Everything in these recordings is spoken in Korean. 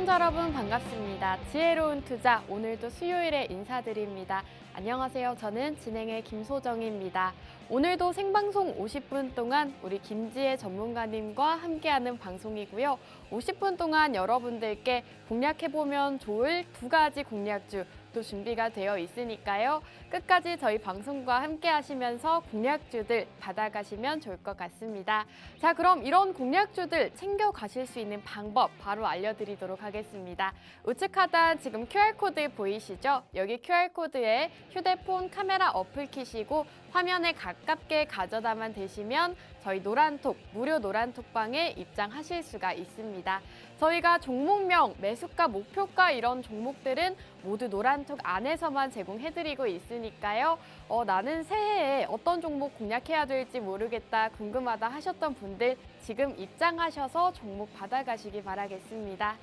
시청자 여러분 반갑습니다. 지혜로운 투자 오늘도 수요일에 인사드립니다. 안녕하세요. 저는 진행의 김소정입니다. 오늘도 생방송 50분 동안 우리 김지혜 전문가님과 함께하는 방송이고요. 50분 동안 여러분들께 공략해보면 좋을 두 가지 공략주 또 준비가 되어 있으니까요. 끝까지 저희 방송과 함께 하시면서 공략주들 받아가시면 좋을 것 같습니다. 자, 그럼 이런 공략주들 챙겨가실 수 있는 방법 바로 알려드리도록 하겠습니다. 우측 하단 지금 QR코드 보이시죠? 여기 QR코드에 휴대폰 카메라 어플 키시고 화면에 가깝게 가져다만 대시면 저희 노란톡, 무료 노란톡방에 입장하실 수가 있습니다. 저희가 종목명, 매수가, 목표가 이런 종목들은 모두 노란톡 안에서만 제공해드리고 있으니까요. 나는 새해에 어떤 종목 공략해야 될지 모르겠다, 궁금하다 하셨던 분들 지금 입장하셔서 종목 받아가시기 바라겠습니다.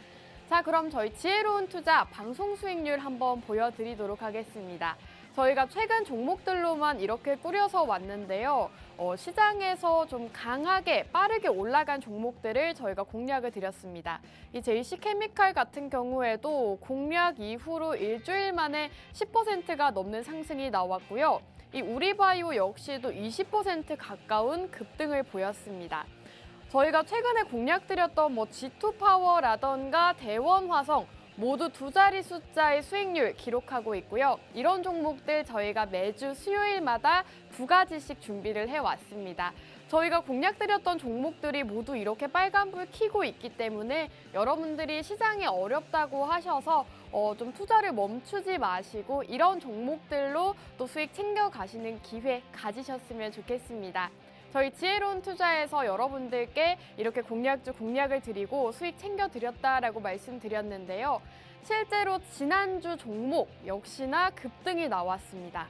자, 그럼 저희 지혜로운 투자 방송 수익률 한번 보여드리도록 하겠습니다. 저희가 최근 종목들로만 이렇게 꾸려서 왔는데요. 시장에서 좀 강하게 빠르게 올라간 종목들을 저희가 공략을 드렸습니다. 이 JC케미칼 같은 경우에도 공략 이후로 일주일 만에 10%가 넘는 상승이 나왔고요. 이 우리바이오 역시도 20% 가까운 급등을 보였습니다. 저희가 최근에 공략드렸던 G2파워라던가 대원화성 모두 두 자리 숫자의 수익률 기록하고 있고요. 이런 종목들 저희가 매주 수요일마다 두 가지씩 준비를 해왔습니다. 저희가 공략드렸던 종목들이 모두 이렇게 빨간불 켜고 있기 때문에 여러분들이 시장이 어렵다고 하셔서 좀 투자를 멈추지 마시고 이런 종목들로 또 수익 챙겨가시는 기회 가지셨으면 좋겠습니다. 저희 지혜로운 투자에서 여러분들께 이렇게 공략을 드리고 수익 챙겨드렸다라고 말씀드렸는데요. 실제로 지난주 종목 역시나 급등이 나왔습니다.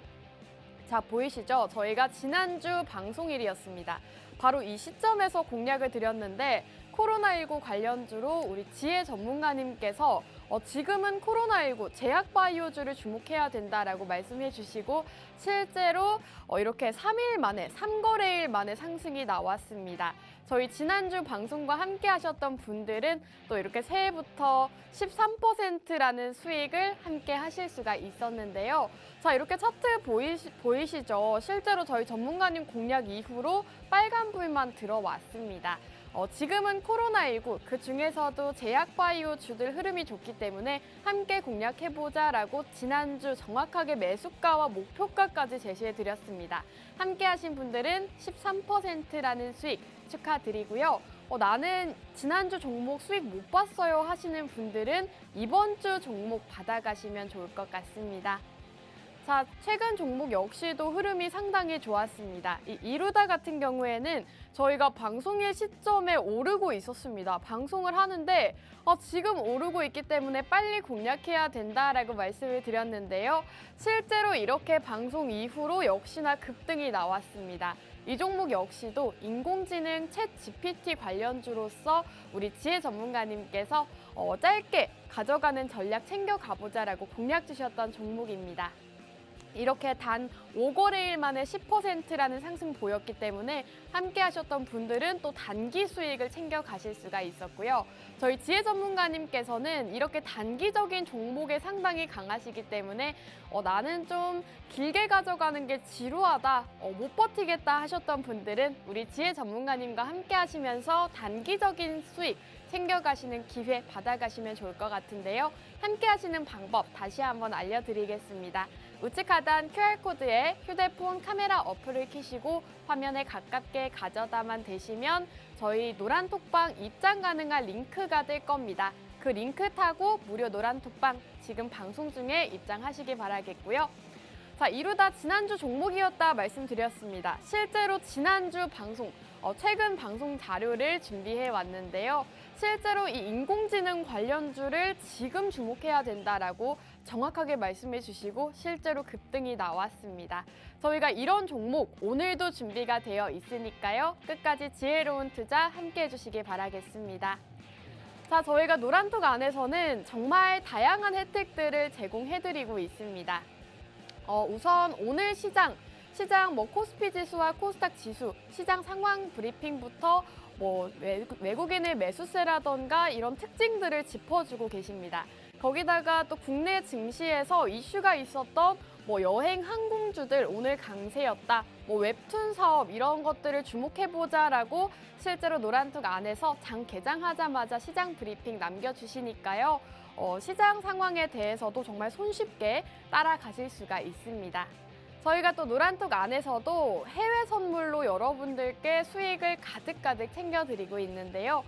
자, 보이시죠? 저희가 지난주 방송일이었습니다. 바로 이 시점에서 공략을 드렸는데 코로나19 관련주로 우리 지혜 전문가님께서 지금은 코로나19 제약바이오주를 주목해야 된다라고 말씀해 주시고 실제로 이렇게 3일 만에, 3거래일 만에 상승이 나왔습니다. 저희 지난주 방송과 함께 하셨던 분들은 또 이렇게 새해부터 13%라는 수익을 함께 하실 수가 있었는데요. 자, 이렇게 차트 보이시죠? 실제로 저희 전문가님 공략 이후로 빨간불만 들어왔습니다. 지금은 코로나19, 그 중에서도 제약바이오 주들 흐름이 좋기 때문에 함께 공략해보자라고 지난주 정확하게 매수가와 목표가까지 제시해드렸습니다. 함께 하신 분들은 13%라는 수익 축하드리고요. 나는 지난주 종목 수익 못 봤어요 하시는 분들은 이번 주 종목 받아가시면 좋을 것 같습니다. 자, 최근 종목 역시도 흐름이 상당히 좋았습니다. 이 이루다 같은 경우에는 저희가 방송일 시점에 오르고 있었습니다. 방송을 하는데 지금 오르고 있기 때문에 빨리 공략해야 된다라고 말씀을 드렸는데요. 실제로 이렇게 방송 이후로 역시나 급등이 나왔습니다. 이 종목 역시도 인공지능 챗 GPT 관련주로서 우리 지혜 전문가님께서 짧게 가져가는 전략 챙겨가보자라고 공략 주셨던 종목입니다. 이렇게 단 5거래일 만에 10%라는 상승 보였기 때문에 함께 하셨던 분들은 또 단기 수익을 챙겨가실 수가 있었고요. 저희 지혜 전문가님께서는 이렇게 단기적인 종목에 상당히 강하시기 때문에 나는 좀 길게 가져가는 게 지루하다, 못 버티겠다 하셨던 분들은 우리 지혜 전문가님과 함께 하시면서 단기적인 수익 챙겨가시는 기회 받아가시면 좋을 것 같은데요. 함께 하시는 방법 다시 한번 알려드리겠습니다. 우측 하단 QR코드에 휴대폰 카메라 어플을 켜시고 화면에 가깝게 가져다만 대시면 저희 노란톡방 입장 가능한 링크가 뜰 겁니다. 그 링크 타고 무료 노란톡방 지금 방송 중에 입장하시기 바라겠고요. 자, 이루다 지난주 종목이었다 말씀드렸습니다. 실제로 지난주 방송, 최근 방송 자료를 준비해 왔는데요. 실제로 이 인공지능 관련주를 지금 주목해야 된다라고 정확하게 말씀해 주시고 실제로 급등이 나왔습니다. 저희가 이런 종목 오늘도 준비가 되어 있으니까요. 끝까지 지혜로운 투자 함께 해주시기 바라겠습니다. 자, 저희가 노란톡 안에서는 정말 다양한 혜택들을 제공해드리고 있습니다. 우선 오늘 시장 시장 코스피 지수와 코스닥 지수, 시장 상황 브리핑부터 외국인의 매수세라던가 이런 특징들을 짚어주고 계십니다. 거기다가 또 국내 증시에서 이슈가 있었던 여행 항공주들 오늘 강세였다, 웹툰 사업 이런 것들을 주목해보자라고 실제로 노란톡 안에서 장 개장하자마자 시장 브리핑 남겨주시니까요. 시장 상황에 대해서도 정말 손쉽게 따라가실 수가 있습니다. 저희가 또 노란톡 안에서도 해외 선물로 여러분들께 수익을 가득가득 챙겨드리고 있는데요.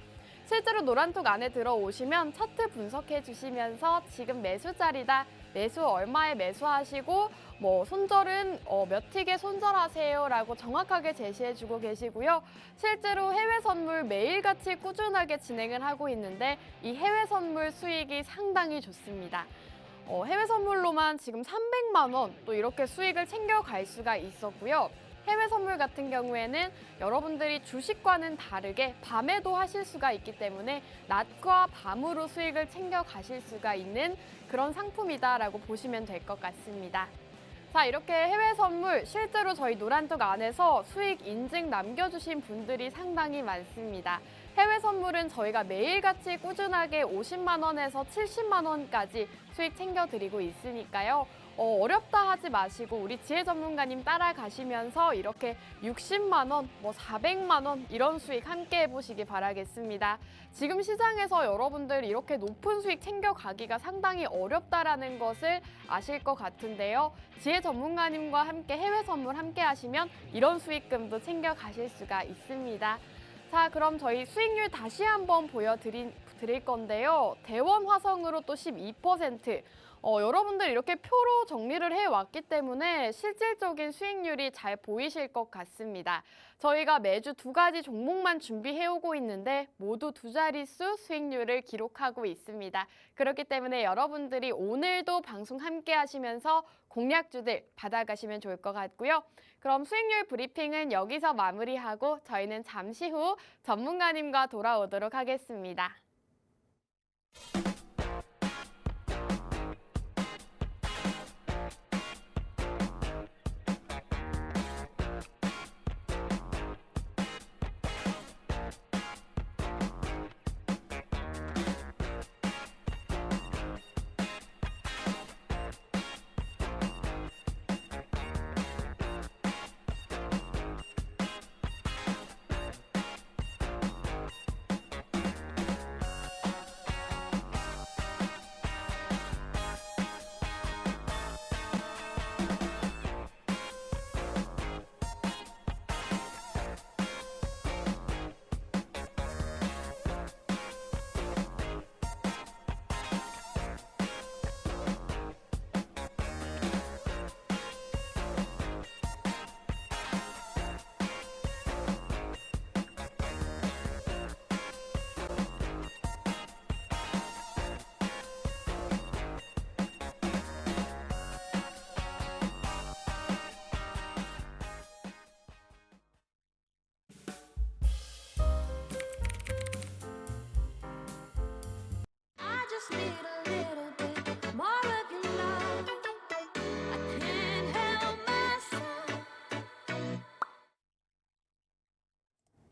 실제로 노란톡 안에 들어오시면 차트 분석해 주시면서 지금 매수 자리다, 매수 얼마에 매수하시고 손절은 몇 틱에 손절하세요라고 정확하게 제시해주고 계시고요. 실제로 해외 선물 매일같이 꾸준하게 진행을 하고 있는데 이 해외 선물 수익이 상당히 좋습니다. 해외 선물로만 지금 300만 원 또 이렇게 수익을 챙겨갈 수가 있었고요. 해외 선물 같은 경우에는 여러분들이 주식과는 다르게 밤에도 하실 수가 있기 때문에 낮과 밤으로 수익을 챙겨가실 수가 있는 그런 상품이다라고 보시면 될 것 같습니다. 자, 이렇게 해외 선물 실제로 저희 노란톡 안에서 수익 인증 남겨주신 분들이 상당히 많습니다. 해외 선물은 저희가 매일같이 꾸준하게 50만 원에서 70만 원까지 수익 챙겨드리고 있으니까요. 어렵다 하지 마시고 우리 지혜 전문가님 따라가시면서 이렇게 60만 원, 400만 원 이런 수익 함께 해보시기 바라겠습니다. 지금 시장에서 여러분들 이렇게 높은 수익 챙겨가기가 상당히 어렵다라는 것을 아실 것 같은데요. 지혜 전문가님과 함께 해외 선물 함께 하시면 이런 수익금도 챙겨가실 수가 있습니다. 자, 그럼 저희 수익률 다시 한번 보여드릴 건데요. 대원 화성으로 또 12%. 여러분들 이렇게 표로 정리를 해왔기 때문에 실질적인 수익률이 잘 보이실 것 같습니다. 저희가 매주 2가지 종목만 준비해오고 있는데 모두 2자릿수 수익률을 기록하고 있습니다. 그렇기 때문에 여러분들이 오늘도 방송 함께 하시면서 공략주들 받아가시면 좋을 것 같고요. 그럼 수익률 브리핑은 여기서 마무리하고 저희는 잠시 후 전문가님과 돌아오도록 하겠습니다. just need a little bit more of your love. I can't help myself.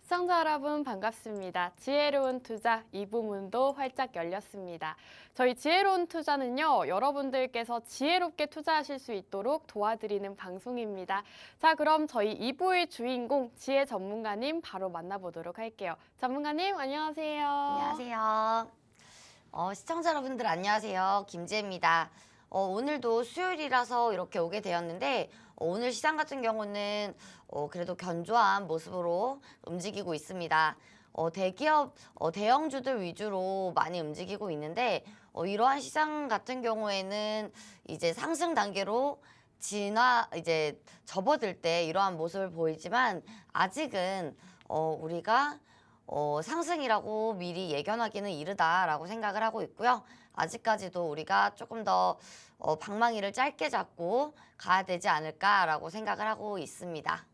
시청자 여러분 반갑습니다. 지혜로운 투자 2부문도 활짝 열렸습니다. 저희 지혜로운 투자는요, 여러분들께서 지혜롭게 투자하실 수 있도록 도와드리는 방송입니다. 자, 그럼 저희 2부의 주인공 지혜 전문가님 바로 만나보도록 할게요. 전문가님 안녕하세요. 안녕하세요. 시청자 여러분들 안녕하세요. 김지혜입니다. 오늘도 수요일이라서 이렇게 오게 되었는데 오늘 시장 같은 경우는 그래도 견조한 모습으로 움직이고 있습니다. 대기업, 대형주들 위주로 많이 움직이고 있는데 이러한 시장 같은 경우에는 이제 상승 단계로 이제 접어들 때 이러한 모습을 보이지만 아직은 우리가 상승이라고 미리 예견하기는 이르다라고 생각을 하고 있고요. 아직까지도 우리가 조금 더 방망이를 짧게 잡고 가야 되지 않을까라고 생각을 하고 있습니다.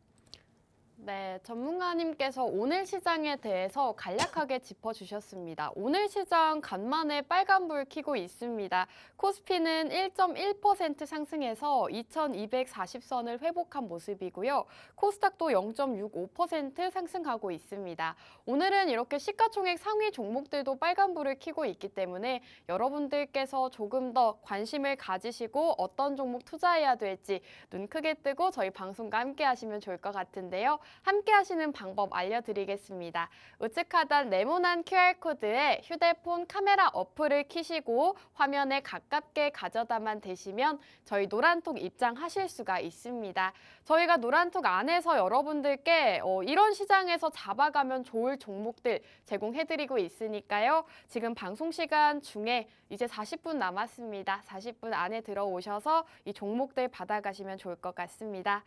네, 전문가님께서 오늘 시장에 대해서 간략하게 짚어주셨습니다. 오늘 시장 간만에 빨간불 켜고 있습니다. 코스피는 1.1% 상승해서 2240선을 회복한 모습이고요. 코스닥도 0.65% 상승하고 있습니다. 오늘은 이렇게 시가총액 상위 종목들도 빨간불을 켜고 있기 때문에 여러분들께서 조금 더 관심을 가지시고 어떤 종목 투자해야 될지 눈 크게 뜨고 저희 방송과 함께 하시면 좋을 것 같은데요. 함께 하시는 방법 알려드리겠습니다. 우측 하단 네모난 QR코드에 휴대폰 카메라 어플을 켜시고 화면에 가깝게 가져다만 대시면 저희 노란톡 입장하실 수가 있습니다. 저희가 노란톡 안에서 여러분들께 이런 시장에서 잡아가면 좋을 종목들 제공해드리고 있으니까요. 지금 방송 시간 중에 이제 40분 남았습니다. 40분 안에 들어오셔서 이 종목들 받아가시면 좋을 것 같습니다.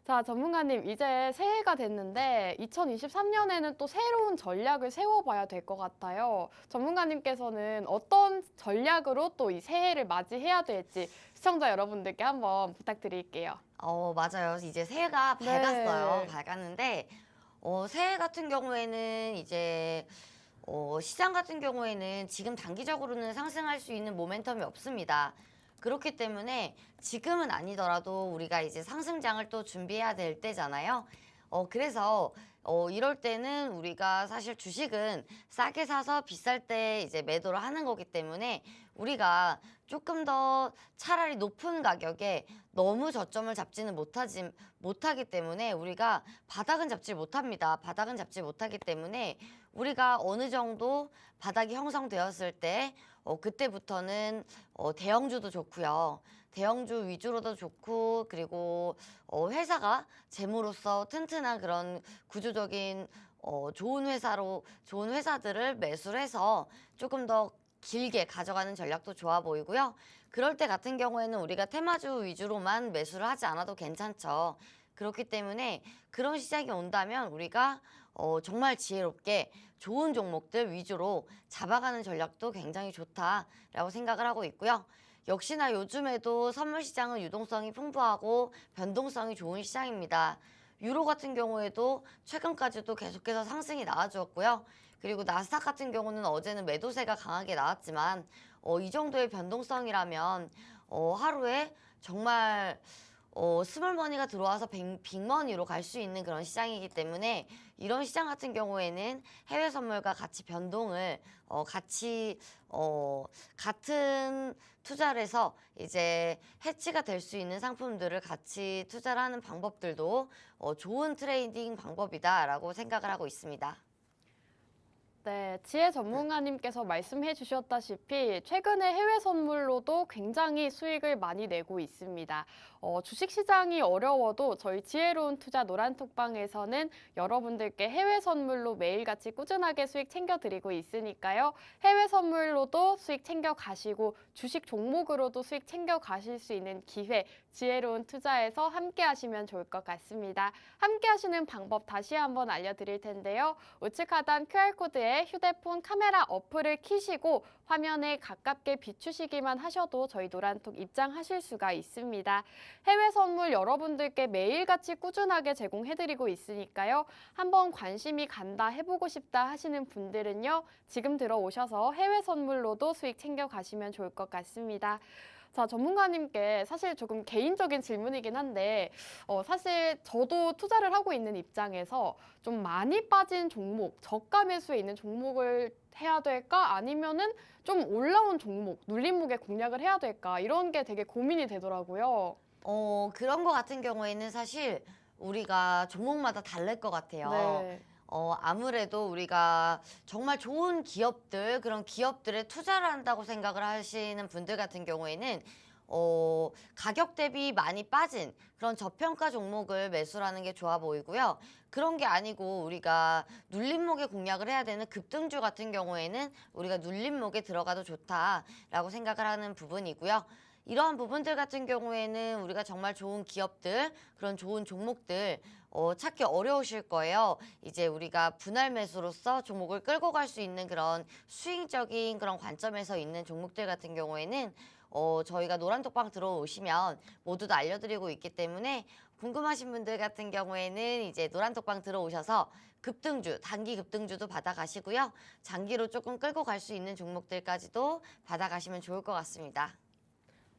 자, 전문가님, 이제 새해가 됐는데 2023년에는 또 새로운 전략을 세워봐야 될 것 같아요. 전문가님께서는 어떤 전략으로 또 이 새해를 맞이해야 될지 시청자 여러분들께 한번 부탁드릴게요. 맞아요. 이제 새해가 네. 밝았어요. 밝았는데 새해 같은 경우에는 이제 시장 같은 경우에는 지금 단기적으로는 상승할 수 있는 모멘텀이 없습니다. 그렇기 때문에 지금은 아니더라도 우리가 이제 상승장을 또 준비해야 될 때잖아요. 그래서 이럴 때는 우리가 사실 주식은 싸게 사서 비쌀 때 이제 매도를 하는 거기 때문에 우리가 조금 더 차라리 높은 가격에 너무 저점을 잡지는 못하기 때문에 우리가 바닥은 잡지 못합니다. 바닥은 잡지 못하기 때문에 우리가 어느 정도 바닥이 형성되었을 때 그때부터는 대형주도 좋고요. 대형주 위주로도 좋고 그리고 회사가 재무로서 튼튼한 그런 구조적인 좋은 회사들을 매수를 해서 조금 더 길게 가져가는 전략도 좋아 보이고요. 그럴 때 같은 경우에는 우리가 테마주 위주로만 매수를 하지 않아도 괜찮죠. 그렇기 때문에 그런 시장이 온다면 우리가 정말 지혜롭게 좋은 종목들 위주로 잡아가는 전략도 굉장히 좋다라고 생각을 하고 있고요. 역시나 요즘에도 선물 시장은 유동성이 풍부하고 변동성이 좋은 시장입니다. 유로 같은 경우에도 최근까지도 계속해서 상승이 나와주었고요. 그리고 나스닥 같은 경우는 어제는 매도세가 강하게 나왔지만 이 정도의 변동성이라면 하루에 정말 스몰머니가 들어와서 빅머니로 갈 수 있는 그런 시장이기 때문에 이런 시장 같은 경우에는 해외 선물과 같이 변동을 같은 투자를 해서 이제 해치가 될 수 있는 상품들을 같이 투자를 하는 방법들도 좋은 트레이딩 방법이다라고 생각을 하고 있습니다. 네, 지혜 전문가님께서 말씀해 주셨다시피 최근에 해외 선물로도 굉장히 수익을 많이 내고 있습니다. 주식시장이 어려워도 저희 지혜로운 투자 노란톡방에서는 여러분들께 해외 선물로 매일같이 꾸준하게 수익 챙겨드리고 있으니까요. 해외 선물로도 수익 챙겨가시고 주식 종목으로도 수익 챙겨가실 수 있는 기회 지혜로운 투자에서 함께 하시면 좋을 것 같습니다. 함께 하시는 방법 다시 한번 알려드릴 텐데요. 우측 하단 QR코드에 휴대폰 카메라 어플을 켜시고 화면에 가깝게 비추시기만 하셔도 저희 노란톡 입장하실 수가 있습니다. 해외 선물 여러분들께 매일같이 꾸준하게 제공해드리고 있으니까요. 한번 관심이 간다, 해보고 싶다 하시는 분들은요. 지금 들어오셔서 해외 선물로도 수익 챙겨가시면 좋을 것 같습니다. 자, 전문가님께 사실 조금 개인적인 질문이긴 한데 사실 저도 투자를 하고 있는 입장에서 좀 많이 빠진 종목, 저가 매수에 있는 종목을 해야 될까? 아니면은 좀 올라온 종목, 눌림목에 공략을 해야 될까? 이런 게 되게 고민이 되더라고요. 그런 거 같은 경우에는 사실 우리가 종목마다 다를 것 같아요. 네. 아무래도 우리가 정말 좋은 기업들, 그런 기업들에 투자를 한다고 생각을 하시는 분들 같은 경우에는 가격 대비 많이 빠진 그런 저평가 종목을 매수하는 게 좋아 보이고요. 그런 게 아니고 우리가 눌림목에 공략을 해야 되는 급등주 같은 경우에는 우리가 눌림목에 들어가도 좋다라고 생각을 하는 부분이고요. 이러한 부분들 같은 경우에는 우리가 정말 좋은 기업들, 그런 좋은 종목들 찾기 어려우실 거예요. 이제 우리가 분할 매수로서 종목을 끌고 갈 수 있는 그런 수익적인 그런 관점에서 있는 종목들 같은 경우에는 저희가 노란톡방 들어오시면 모두 다 알려드리고 있기 때문에 궁금하신 분들 같은 경우에는 이제 노란톡방 들어오셔서 급등주, 단기 급등주도 받아가시고요. 장기로 조금 끌고 갈 수 있는 종목들까지도 받아가시면 좋을 것 같습니다.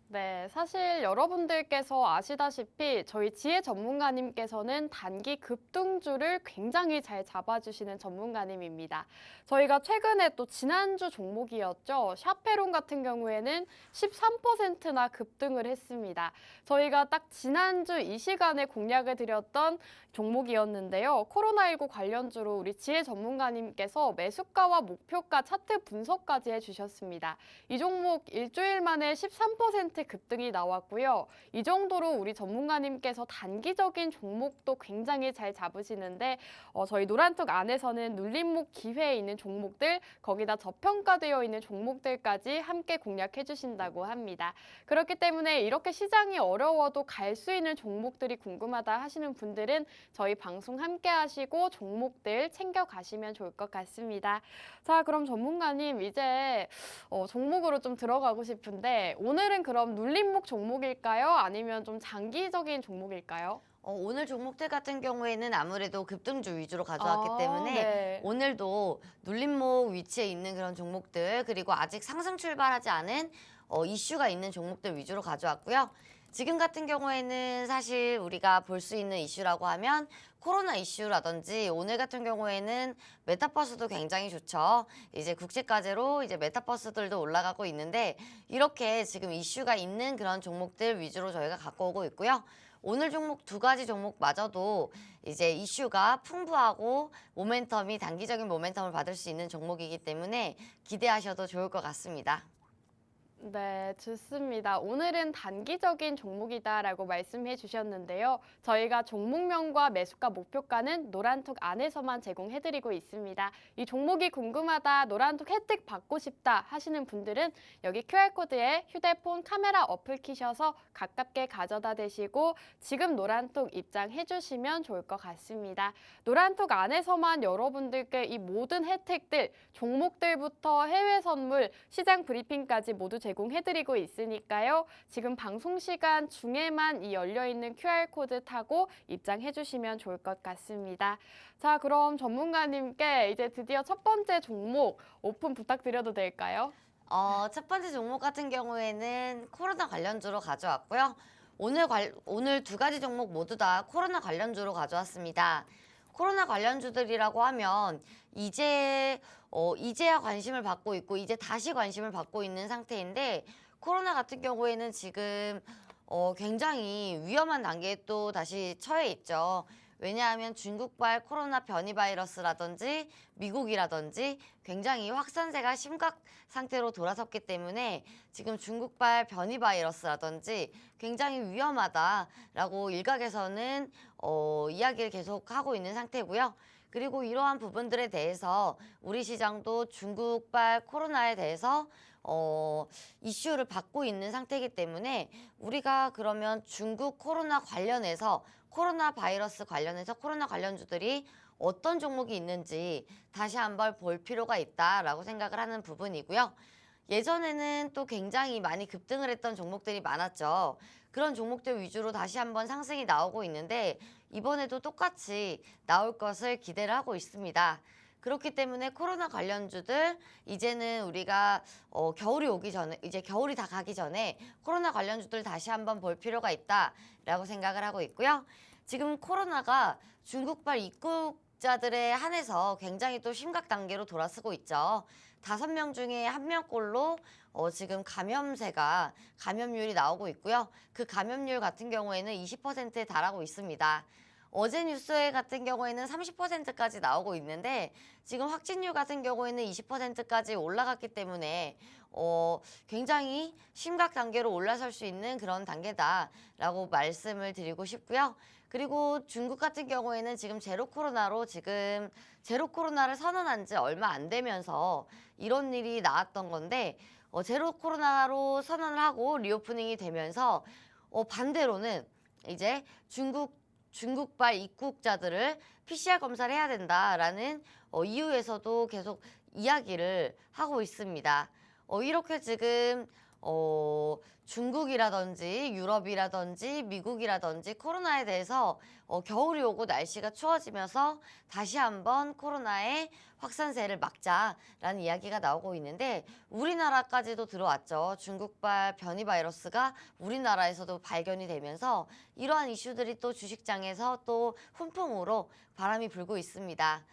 네, 사실 여러분들께서 아시다시피 저희 지혜 전문가님께서는 단기 급등주를 굉장히 잘 잡아주시는 전문가님입니다. 저희가 최근에 또 지난주 종목이었죠. 샤페론 같은 경우에는 13%나 급등을 했습니다. 저희가 딱 지난주 이 시간에 공략을 드렸던 종목이었는데요. 코로나19 관련주로 우리 지혜 전문가님께서 매수가와 목표가 차트 분석까지 해주셨습니다. 이 종목 일주일 만에 13% 급등이 나왔고요. 이 정도로 우리 전문가님께서 단기적인 종목도 굉장히 잘 잡으시는데 저희 노란톡 안에서는 눌림목 기회에 있는 종목들, 거기다 저평가되어 있는 종목들까지 함께 공략해 주신다고 합니다. 그렇기 때문에 이렇게 시장이 어려워도 갈 수 있는 종목들이 궁금하다 하시는 분들은 저희 방송 함께 하시고 종목들 챙겨 가시면 좋을 것 같습니다. 자, 그럼 전문가님 이제 종목으로 좀 들어가고 싶은데 오늘은 그럼 눌림목 종목일까요? 아니면 좀 장기적인 종목일까요? 오늘 종목들 같은 경우에는 아무래도 급등주 위주로 가져왔기 때문에 네. 오늘도 눌림목 위치에 있는 그런 종목들 그리고 아직 상승 출발하지 않은 이슈가 있는 종목들 위주로 가져왔고요. 지금 같은 경우에는 사실 우리가 볼 수 있는 이슈라고 하면 코로나 이슈라든지 오늘 같은 경우에는 메타버스도 굉장히 좋죠. 이제 국제과제로 이제 메타버스들도 올라가고 있는데 이렇게 지금 이슈가 있는 그런 종목들 위주로 저희가 갖고 오고 있고요. 오늘 종목 두 가지 종목마저도 이제 이슈가 풍부하고 모멘텀이 단기적인 모멘텀을 받을 수 있는 종목이기 때문에 기대하셔도 좋을 것 같습니다. 네, 좋습니다. 오늘은 단기적인 종목이다라고 말씀해 주셨는데요. 저희가 종목명과 매수가 목표가는 노란톡 안에서만 제공해드리고 있습니다. 이 종목이 궁금하다, 노란톡 혜택 받고 싶다 하시는 분들은 여기 QR코드에 휴대폰 카메라 어플 키셔서 가깝게 가져다 대시고 지금 노란톡 입장해 주시면 좋을 것 같습니다. 노란톡 안에서만 여러분들께 이 모든 혜택들, 종목들부터 해외 선물, 시장 브리핑까지 모두 제공해드리고 있으니까요. 지금 방송 시간 중에만 이 열려있는 QR코드 타고 입장해주시면 좋을 것 같습니다. 자, 그럼 전문가님께 이제 드디어 첫 번째 종목 오픈 부탁드려도 될까요? 첫 번째 종목 같은 경우에는 코로나 관련주로 가져왔고요. 오늘 두 가지 종목 모두 다 코로나 관련주로 가져왔습니다. 코로나 관련주들이라고 하면 이제야 관심을 받고 있고 이제 다시 관심을 받고 있는 상태인데 코로나 같은 경우에는 지금 굉장히 위험한 단계에 또 다시 처해 있죠. 왜냐하면 중국발 코로나 변이 바이러스라든지 미국이라든지 굉장히 확산세가 심각 상태로 돌아섰기 때문에 지금 중국발 변이 바이러스라든지 굉장히 위험하다라고 일각에서는 이야기를 계속 하고 있는 상태고요. 그리고 이러한 부분들에 대해서 우리 시장도 중국발 코로나에 대해서 이슈를 받고 있는 상태이기 때문에 우리가 그러면 중국 코로나 관련해서 코로나 바이러스 관련해서 코로나 관련주들이 어떤 종목이 있는지 다시 한번 볼 필요가 있다라고 생각을 하는 부분이고요. 예전에는 또 굉장히 많이 급등을 했던 종목들이 많았죠. 그런 종목들 위주로 다시 한번 상승이 나오고 있는데 이번에도 똑같이 나올 것을 기대를 하고 있습니다. 그렇기 때문에 코로나 관련주들 이제는 우리가 겨울이 오기 전에 이제 겨울이 다 가기 전에 코로나 관련주들 다시 한번 볼 필요가 있다라고 생각을 하고 있고요. 지금 코로나가 중국발 입국자들에 한해서 굉장히 또 심각 단계로 돌아서고 있죠. 5명 중에 1명꼴로 지금 감염률이 나오고 있고요. 그 감염률 같은 경우에는 20%에 달하고 있습니다. 어제 뉴스에 같은 경우에는 30%까지 나오고 있는데 지금 확진율 같은 경우에는 20%까지 올라갔기 때문에 굉장히 심각 단계로 올라설 수 있는 그런 단계다라고 말씀을 드리고 싶고요. 그리고 중국 같은 경우에는 지금 제로 코로나로 지금 제로 코로나를 선언한 지 얼마 안 되면서 이런 일이 나왔던 건데 제로 코로나로 선언을 하고 리오프닝이 되면서 반대로는 이제 중국발 입국자들을 PCR 검사를 해야 된다라는 이유에서도 계속 이야기를 하고 있습니다. 이렇게 지금 중국이라든지 유럽이라든지 미국이라든지 코로나에 대해서 겨울이 오고 날씨가 추워지면서 다시 한번 코로나의 확산세를 막자라는 이야기가 나오고 있는데 우리나라까지도 들어왔죠. 중국발 변이 바이러스가 우리나라에서도 발견이 되면서 이러한 이슈들이 또 주식장에서 또 훈풍으로 바람이 불고 있습니다.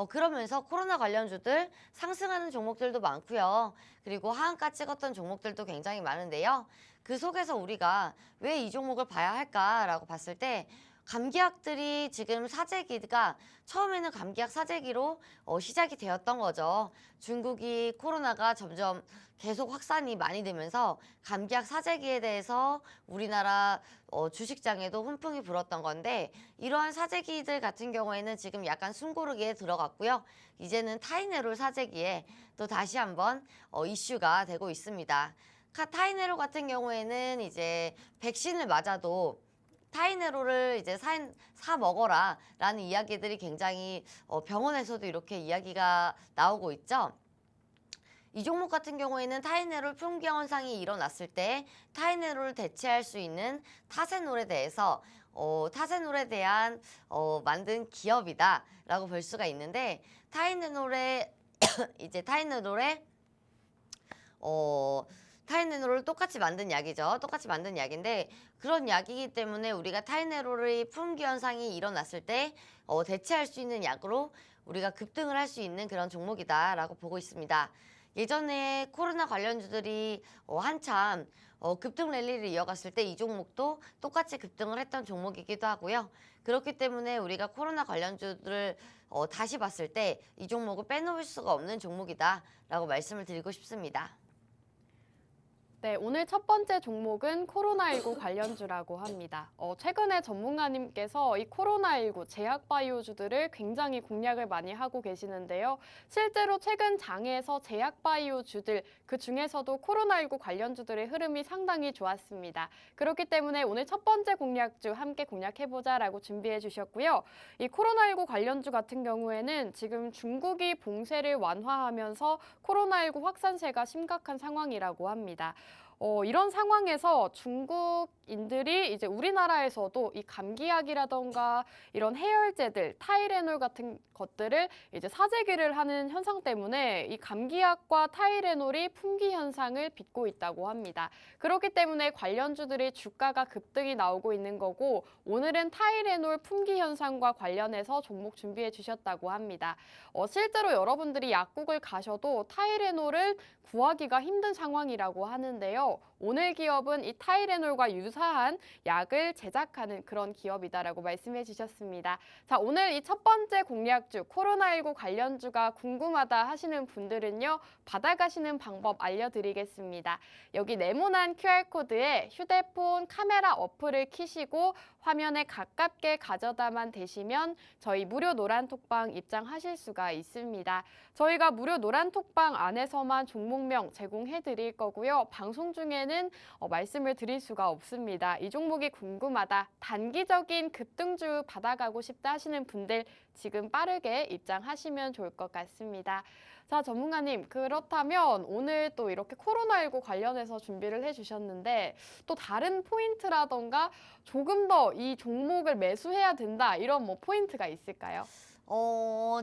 그러면서 코로나 관련주들 상승하는 종목들도 많고요. 그리고 하한가 찍었던 종목들도 굉장히 많은데요. 그 속에서 우리가 왜 이 종목을 봐야 할까라고 봤을 때 감기약들이 지금 사재기가 처음에는 감기약 사재기로 시작이 되었던 거죠. 중국이 코로나가 점점 계속 확산이 많이 되면서 감기약 사재기에 대해서 우리나라 주식장에도 훈풍이 불었던 건데 이러한 사재기들 같은 경우에는 지금 약간 숨고르기에 들어갔고요. 이제는 타이네롤 사재기에 또 다시 한번 이슈가 되고 있습니다. 타이네롤 같은 경우에는 이제 백신을 맞아도 타이네롤을 이제 사 먹어라 라는 이야기들이 굉장히 병원에서도 이렇게 이야기가 나오고 있죠. 이 종목 같은 경우에는 타이네롤 품귀 현상이 일어났을 때 타이네롤을 대체할 수 있는 타세놀에 대해서 타세놀에 대한 만든 기업이다라고 볼 수가 있는데 타이네놀의 이제 타이네놀을 똑같이 만든 약이죠. 똑같이 만든 약인데 그런 약이기 때문에 우리가 타이네롤의 품귀 현상이 일어났을 때 대체할 수 있는 약으로 우리가 급등을 할 수 있는 그런 종목이다라고 보고 있습니다. 예전에 코로나 관련주들이 한참 급등 랠리를 이어갔을 때 이 종목도 똑같이 급등을 했던 종목이기도 하고요. 그렇기 때문에 우리가 코로나 관련주들을 다시 봤을 때 이 종목을 빼놓을 수가 없는 종목이다라고 말씀을 드리고 싶습니다. 네, 오늘 첫 번째 종목은 코로나19 관련주라고 합니다. 최근에 전문가님께서 이 코로나19 제약바이오주들을 굉장히 공략을 많이 하고 계시는데요. 실제로 최근 장에서 제약바이오주들, 그 중에서도 코로나19 관련주들의 흐름이 상당히 좋았습니다. 그렇기 때문에 오늘 첫 번째 공략주 함께 공략해보자라고 준비해 주셨고요. 이 코로나19 관련주 같은 경우에는 지금 중국이 봉쇄를 완화하면서 코로나19 확산세가 심각한 상황이라고 합니다. 이런 상황에서 중국인들이 이제 우리나라에서도 이 감기약이라던가 이런 해열제들, 타이레놀 같은 것들을 이제 사재기를 하는 현상 때문에 이 감기약과 타이레놀이 품귀 현상을 빚고 있다고 합니다. 그렇기 때문에 관련주들의 주가가 급등이 나오고 있는 거고 오늘은 타이레놀 품귀 현상과 관련해서 종목 준비해 주셨다고 합니다. 실제로 여러분들이 약국을 가셔도 타이레놀을 구하기가 힘든 상황이라고 하는데요. 오늘 기업은 이 타이레놀과 유사한 약을 제작하는 그런 기업이다라고 말씀해 주셨습니다. 자, 오늘 이 첫 번째 공략주 코로나19 관련주가 궁금하다 하시는 분들은요. 받아가시는 방법 알려드리겠습니다. 여기 네모난 QR코드에 휴대폰 카메라 어플을 켜시고 화면에 가깝게 가져다만 대시면 저희 무료 노란톡방 입장하실 수가 있습니다. 저희가 무료 노란톡방 안에서만 종목명 제공해 드릴 거고요. 방송 중에는 말씀을 드릴 수가 없습니다. 이 종목이 궁금하다, 단기적인 급등주 받아가고 싶다 하시는 분들 지금 빠르게 입장하시면 좋을 것 같습니다. 자, 전문가님, 그렇다면 오늘 또 이렇게 코로나19 관련해서 준비를 해주셨는데 또 다른 포인트라던가 조금 더 이 종목을 매수해야 된다 이런 뭐 포인트가 있을까요?